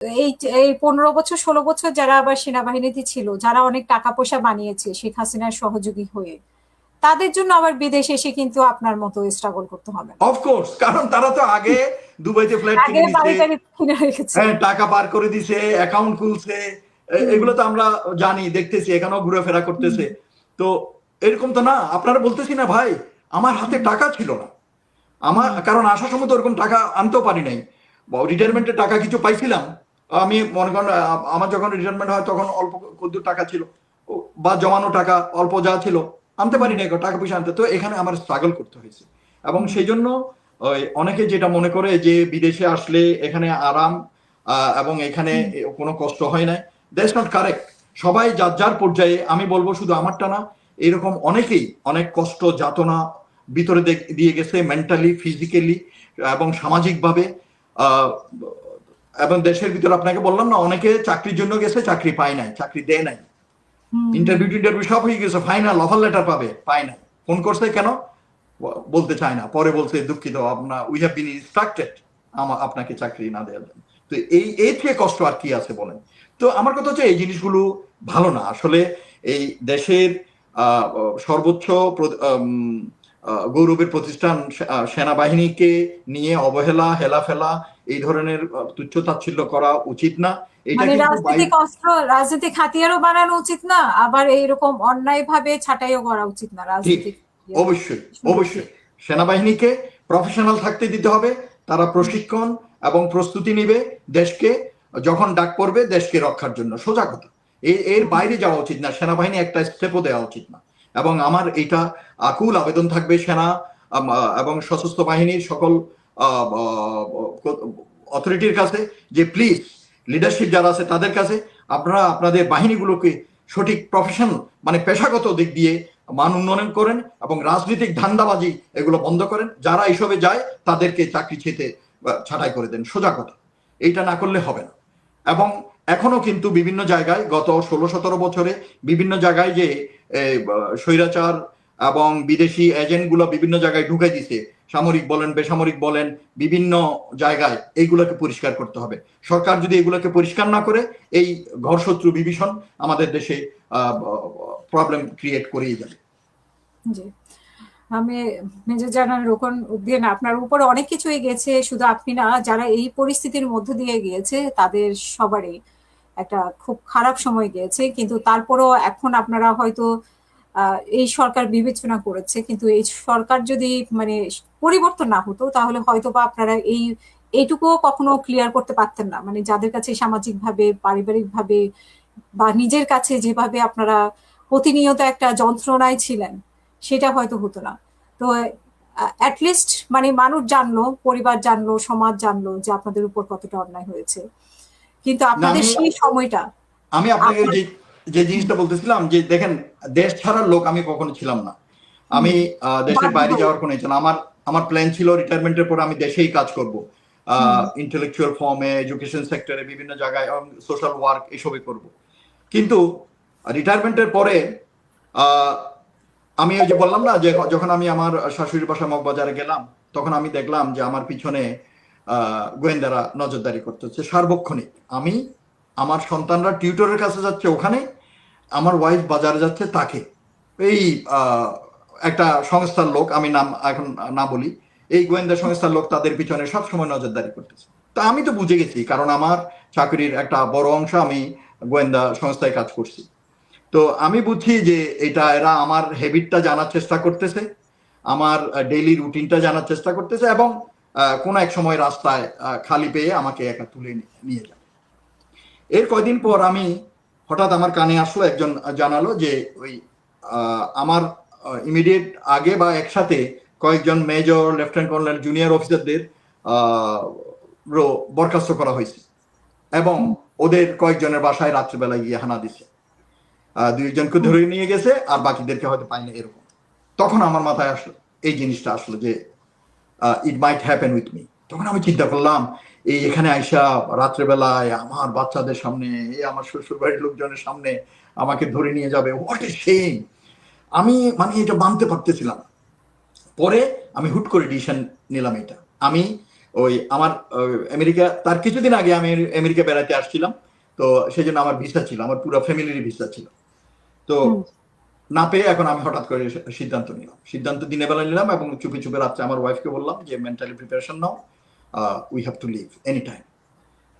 এই এই 15 বছর 16 বছর যারা আবার সেনাবাহিনীতে ছিল, যারা অনেক টাকা পয়সা বানিয়েছে শেখ হাসিনার সহযোগী হয়ে, তাদের জন্য আবার বিদেশে এসে কিন্তু আপনার মতো স্ট্রাগল করতে হবে না। অফকোর্স, কারণ তারা তো আগে দুবাইতে ফ্ল্যাট আগে কিনে দিছে, বাড়ি টাড়ি কিনে রেখেছে। হ্যাঁ, টাকা পার করে দিছে, অ্যাকাউন্ট খুলছে, হুম। এগুলো তো আমরা জানি, দেখতেছি, এখানেও ঘুরেফেরা হুম। করতেছে। তো এরকম তো না, আপনারা বলতেছি না ভাই, আমার হাতে হুম। টাকা ছিল না, আমার হুম। কারণ আসার সময় তো ওরকম টাকা আনতেও পারি নাই, হুম। রিটায়ারমেন্টের টাকা কিছু পাইছিলাম। আমি মনে করেন আমার যখন রিটায়ারমেন্ট হয় তখন অল্প কদ্দুর টাকা ছিল, বা জমানো টাকা অল্প যা ছিল, আনতে পারি হুম। না টাকা পয়সা আনতে, তো এখানে আমার স্ট্রাগল করতে হয়েছে। এবং হুম। সেই জন্য অনেকে যেটা মনে করে যে বিদেশে আসলে এখানে আরাম, এবং এখানে হুম। কোনো কষ্ট হয় না, দ্যাটস নট কারেক্ট। সবাই যার যার পর্যায়ে, আমি বলবো শুধু আমারটা না, এরকম অনেকেই অনেক কষ্ট যাতনা ভিতরে দিয়ে গেছে, মেন্টালি, ফিজিক্যালি এবং সামাজিকভাবে। আহ, এবং দেশের ভিতরে আপনাকে বললাম না, অনেকে চাকরির জন্য গেছে, চাকরি পায় নাই, চাকরি দেয় নাই, হুম। হুম। ইন্টারভিউ সব হয়ে গেছে, ফাইনাল অফার লেটার পাবে, পায় নাই। ফোন করছে কেন বলতে চায় না, পরে বলছে দুঃখিত, আপনার উই হ্যাভ বিন ইনস্ট্রাক্টেড আপনাকে চাকরি না দেওয়ার জন্য। তো এই থেকে কষ্ট আর কি আছে বলেন? তো আমার কথা হচ্ছে এই জিনিসগুলো ভালো না আসলে। এই দেশের সর্বোচ্চ গৌরবের প্রতিষ্ঠান সেনাবাহিনীকে নিয়ে অবহেলা, হেলাফেলা, এই ধরনের তুচ্ছ তাচ্ছিল্য করা উচিত না। এটা মানে কিন্তু রাজনৈতিক অস্ত্র, রাজনৈতিক হাতিয়ারও বানানো উচিত না, আবার এইরকম অন্যায় ভাবে ছাঁটাইও করা উচিত না ঠিক, রাজনৈতিক হাতিয়ার অবশ্যই, সুযোগ দিয়ে। অবশ্যই সেনাবাহিনীকে প্রফেশনাল থাকতে দিতে হবে। তারা হুম। প্রশিক্ষণ এবং প্রস্তুতি নিবে দেশকে, যখন ডাক পড়বে দেশকে রক্ষার জন্য, সোজা কথা। এর হুম। বাইরে যাওয়া উচিত না, সেনাবাহিনী একটা স্টেপও দেওয়া উচিত না। এবং আমার এটা আকুল আবেদন থাকবে সেনা এবং সশস্ত্র বাহিনীর সকল অথরিটির কাছে, যে প্লিজ লিডারশিপ যারা আছে তাদের কাছে, আপনারা আপনাদের বাহিনীগুলোকে সঠিক প্রফেশনাল মানে পেশাগত দিক দিয়ে মান উন্নয়ন করেন, এবং রাজনৈতিক ধান্দাবাজি এগুলো বন্ধ করেন। যারা এইসবে যায় তাদেরকে চাকরি ছাঁটাই করে দেন, সোজা কথা। এইটা না করলে হবে না। এবং এখনো কিন্তু বিভিন্ন জায়গায় গত 16-17 বছরে বিভিন্ন জায়গায় যে স্বৈরাচার এবং বিদেশি এজেন্ট গুলো বিভিন্ন জায়গায় ঢুকে দিছে, সামরিক বলেন বেসামরিক বলেন, বিভিন্ন জায়গায় এইগুলোকে পরিষ্কার করতে হবে। সরকার যদি এগুলোকে পরিষ্কার না করে, এই ঘরশত্রু বিভীষণ আমাদের দেশে প্রবলেম ক্রিয়েট করেই যাবে। জি। আমি মেজর জেনারেল রোকন উদ্দিন, আপনার উপরে অনেক কিছুই গেছে, শুধু আপনি না, যারা এই পরিস্থিতির মধ্য দিয়ে গিয়েছে তাদের সবারই একটা খুব খারাপ সময় গিয়েছে, কিন্তু তারপরও এখন আপনারা হয়তো এই সরকার বিবেচনা করেছে, কিন্তু এই সরকার যদি মানে পরিবর্তন না হতো তাহলে হয়তো বা আপনারা এইটুকুও কখনো ক্লিয়ার করতে পারতেন না, মানে যাদের কাছে সামাজিক ভাবে, পারিবারিক ভাবে বা নিজের কাছে যেভাবে আপনারা প্রতিনিয়ত একটা যন্ত্রণায় ছিলেন, সেটা হয়তো হতো না। তো অ্যাটলিস্ট মানে মানুষ জানলো, পরিবার জানলো, সমাজ জানলো যে আপনাদের উপর কতটা অন্যায় হয়েছে। কিন্তু না, আপনাদের আমি সেই সময়টা আমি আপনাকে আপনার। যে যে জিনিসটা বলতেছিলাম, যে দেখেন, দেশ ছাড়ার লোক আমি কখনো ছিলাম না। হুম। আমি দেশের বাধ্য বাইরে হয়ে। যাওয়ার কোনো ইচ্ছা না আমার। আমার প্ল্যান ছিল রিটায়ারমেন্টের পর আমি দেশেই কাজ করব, হুম। ইন্টেলেকচুয়াল ফর্মে, এডুকেশন সেক্টরে, বিভিন্ন জায়গায় সোশ্যাল ওয়ার্ক এসবই করব। কিন্তু রিটায়ারমেন্টের পরে আহ, আমি ওই যে বললাম না, যে যখন আমি আমার শাশুড়ির বাসা মগবাজারে গেলাম, তখন আমি দেখলাম যে আমার পিছনে গোয়েন্দারা নজরদারি করতেছে সার্বক্ষণিক। আমি, আমার সন্তানরা টিউটরের কাছে যাচ্ছে ওখানে, আমার ওয়াইফ বাজারে যাচ্ছে তাকে, এই একটা সংস্থার লোক, আমি নাম এখন না বলি, এই গোয়েন্দা সংস্থার লোক তাদের পিছনে সবসময় নজরদারি করতেছে। তা আমি তো বুঝে গেছি, কারণ আমার চাকরির একটা বড় অংশ আমি গোয়েন্দা সংস্থায় কাজ করছি। তো আমি বুঝছি যে এটা এরা আমার হ্যাবিটটা জানার চেষ্টা করতেছে, আমার ডেইলি রুটিনটা জানার চেষ্টা করতেছে, এবং কোনো এক সময় রাস্তায় খালি পেয়ে আমাকে একা তুলে নিয়ে যায়। এর কয়দিন পর আমি হঠাৎ আমার কানে আসলো, একজন জানালো যে ওই আমার ইমিডিয়েট আগে বা একসাথে কয়েকজন মেজর, লেফটেন্যান্ট কর্নেল, জুনিয়র অফিসারদের বরখাস্ত করা হয়েছে, এবং ওদের কয়েকজনের বাসায় রাত্রিবেলায় গিয়ে হানা দিছে। দুই একজনকে ধরে নিয়ে গেছে, আর বাকিদেরকে হয়তো পাইনি, এরকম। তখন আমার মাথায় আসলো, এই জিনিসটা আসলো যে ইট মাইট হ্যাপেন উইথ মি। তখন আমি চিন্তা করলাম, এই এখানে আইসা রাত্রেবেলায় আমার বাচ্চাদের সামনে, এই আমার শ্বশুর বাড়ির লোকজনের সামনে আমাকে ধরে নিয়ে যাবে, হোয়াট এ শেম। আমি এটা মানতে পারতেছিলাম। পরে আমি হুট করে ডিসিশন নিলাম, এটা আমি ওই আমার আমেরিকা তার কিছুদিন আগে আমি আমেরিকা বেড়াতে আসছিলাম, তো সেই জন্য আমার ভিসা ছিল, আমার পুরো ফ্যামিলির ভিসা ছিল। তো না পেয়ে এখন আমি হঠাৎ করে সিদ্ধান্ত দিনের বেলা নিলাম এবং চুপে চুপে রাত্রে আমার ওয়াইফকে বললাম যে মেন্টালি প্রিপারেশন নাও, we have to leave any time.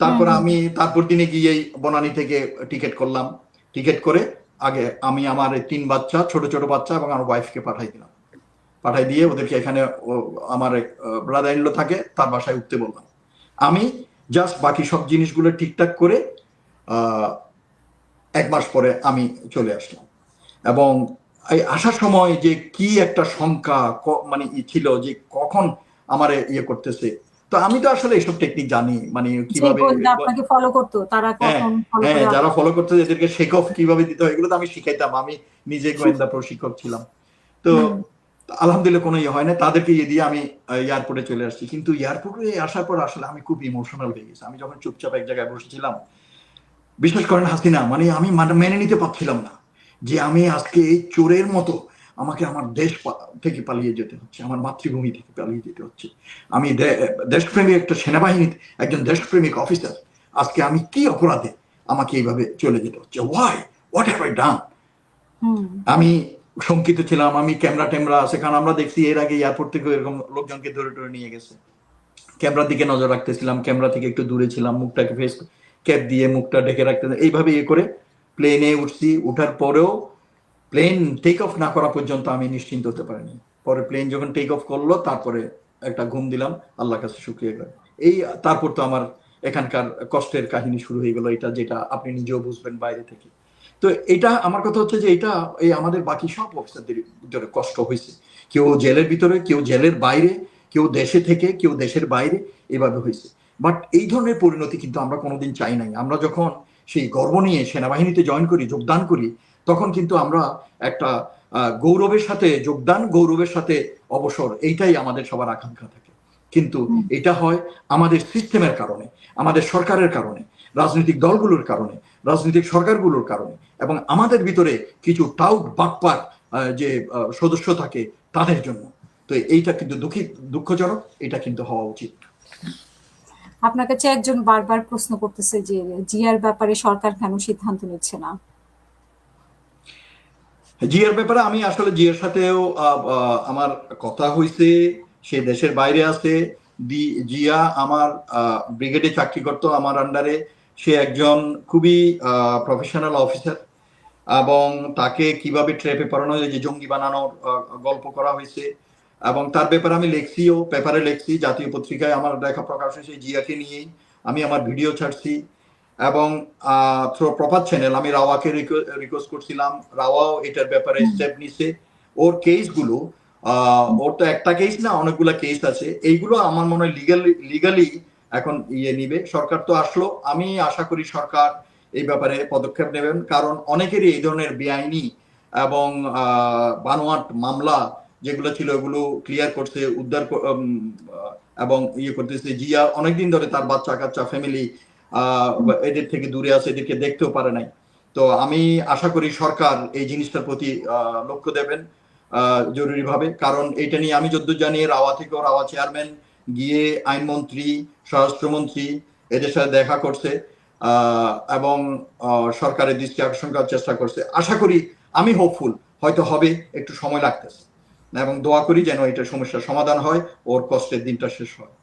তারপর আমি তারপর দিনে গিয়েই বনানী থেকে টিকিট করলাম। টিকিট করে আগে আমি আমার 3 বাচ্চা, ছোট ছোট বাচ্চা এবং আমার ওয়াইফকে পাঠাই দিলাম। পাঠাই দিয়ে ওদেরকে এখানে আমার ব্রাদার ইন ল থাকে, তার বাসায় উঠতে বললাম। আমি জাস্ট বাকি সব জিনিসগুলো ঠিকঠাক করে 1 মাস পরে আমি চলে আসলাম। এবং এই আসার সময় যে কি একটা শঙ্কা মানে ছিল যে কখন আমার ইয়ে করতেছে, তো আমি তো আসলে এইসব টেকনিক জানি, মানে কিভাবে আপনাকে ফলো করতো তারা কখন ফলো করে, যারা ফলো করতে এদেরকে শেক অফ কিভাবে দিতে হয় এগুলো তো আমি শিখাইতাম, আমি নিজে গোয়েন্দা প্রশিক্ষক ছিলাম। তো আলহামদুলিল্লাহ কোনো ইয়ে হয় না, তাদেরকে ইয়ে দিয়ে আমি এয়ারপোর্টে চলে আসছি। কিন্তু এয়ারপোর্টে আসার পর আসলে আমি খুব ইমোশনাল হয়ে গেছি। আমি যখন চুপচাপ এক জায়গায় বসেছিলাম, বিশ্বাস করেন হাসিনা, মানে আমি মেনে নিতে পারছিলাম না যে আমি আজকে এই চোরের মতো আমাকে আমার দেশ থেকে পালিয়ে যেতে হচ্ছে, আমার মাতৃভূমি থেকে পালিয়ে যেতে হচ্ছে। আমি দেশপ্রেমিক একটা সেনাবাহিনীতে একজন দেশপ্রেমিক অফিসার, আজকে আমি কি অপরাধে আমাকে এইভাবে চলে যেতে হচ্ছে, why, what have I done. আমি শঙ্কিত ছিলাম। আমি ক্যামেরা ট্যামেরা আছে, কারণ আমরা দেখছি এর আগে এয়ারপোর্ট থেকে এরকম লোকজনকে ধরে ধরে নিয়ে গেছে। ক্যামেরার দিকে নজর রাখতেছিলাম, ক্যামেরা থেকে একটু দূরে ছিলাম, মুখটাকে ফেস ক্যাপ দিয়ে মুখটা ঢেকে রাখতে, এইভাবে ইয়ে করে প্লেনে উঠছি। উঠার পরেও প্লেন টেক অফ না করা পর্যন্ত আমি নিশ্চিন্ত হতে পারিনি। পরে প্লেন যখন টেক অফ করলো, তারপরে একটা ঘুম দিলাম, আল্লাহর কাছে শুকরিয়া করে। এই তারপর তো আমার এখানকার কষ্টের কাহিনী শুরু হয়ে গেল, এটা যেটা আপনি নিজেও বুঝবেন বাইরে থেকে। তো এটা আমার কথা হচ্ছে যে এটা এই আমাদের বাকি সব অফিসারদের ভিতরে কষ্ট হয়েছে, কেউ জেলের ভিতরে, কেউ জেলের বাইরে, কেউ দেশে থেকে, কেউ দেশের বাইরে, এভাবে হয়েছে। বাট এই ধরনের পরিণতি কিন্তু আমরা কোনোদিন চাই নাই। আমরা যখন সেই গর্ব নিয়ে সেনাবাহিনীতে জয়েন করি, যোগদান করি, তখন কিন্তু আমরা একটা গৌরবের সাথে যোগদান, গৌরবের সাথে অবসর, এইটাই আমাদের সবার আকাঙ্ক্ষা থাকে। কিন্তু এটা হয় আমাদের সিস্টেমের কারণে, আমাদের সরকারের কারণে, রাজনৈতিক দলগুলোর কারণে, রাজনৈতিক সরকারগুলোর কারণে, এবং আমাদের ভিতরে কিছু টাউট বাটপাট যে সদস্য থাকে তাদের জন্য। তো এইটা কিন্তু দুঃখজনক, এটা কিন্তু হওয়া উচিত। আপনার কাছে একজন বারবার প্রশ্ন করতেছে যে জিয়ার ব্যাপারে সরকার কেন সিদ্ধান্ত নিচ্ছে না। জিয়ার ব্যাপারে আমি আসলে জিয়ার সাথেও আমার কথা হয়েছে, সে দেশের বাইরে আছে। জিয়া আমার ব্রিগেডে চাকরি করতো, আমার আন্ডারে। সে একজন খুবই প্রফেশনাল অফিসার, এবং তাকে কিভাবে ট্র্যাপে পড়ানো হয়েছে, জঙ্গি বানানোর গল্প করা হয়েছে, এবং তার ব্যাপারে আমি লেখছিও, পেপারে লেখছি, জাতীয় পত্রিকায় আমার লেখা প্রকাশ হয়েছে জিয়াকে নিয়েই। আমি আমার ভিডিও ছাড়ছি, এবং থ্রু প্রপাত চ্যানেল আমি রাওয়াকে রিকোয়েস্ট করছিলাম, রাওয়াও এটার ব্যাপারে স্টেপ নিছে। ওর কেসগুলো, ওর তো একটা কেস না, অনেকগুলো কেস আছে, এইগুলো আমার মনে হয় লিগালি এখন ইয়ে নিবে। সরকার তো আসলো, আমি আশা করি সরকার এই ব্যাপারে পদক্ষেপ নেবেন, কারণ অনেকেরই এই ধরনের বেআইনি এবং বানোয়াট মামলা যেগুলো ছিল ওগুলো ক্লিয়ার করছে, উদ্ধার এবং ইয়ে করতেছে। জিয়া অনেকদিন ধরে তার বাচ্চা কাচ্চা ফ্যামিলি এদের থেকে দূরে আছে, এদেরকে দেখতেও পারে নাই। তো আমি আশা করি সরকার এই জিনিসটার প্রতি লক্ষ্য দেবেন জরুরিভাবে, কারণ এটা নিয়ে আমি যতদূর জানি রাওয়া থেকেও, রাওয়া চেয়ারম্যান গিয়ে আইনমন্ত্রী, স্বরাষ্ট্রমন্ত্রী এদের সাথে দেখা করছে, এবং সরকারের দৃষ্টি আকর্ষণ করার চেষ্টা করছে। আশা করি, আমি হোপফুল, হয়তো হবে, একটু সময় লাগতেছে, এবং দোয়া করি যেন এটা সমস্যার সমাধান হয়, ওর কষ্টের দিনটা শেষ হয়।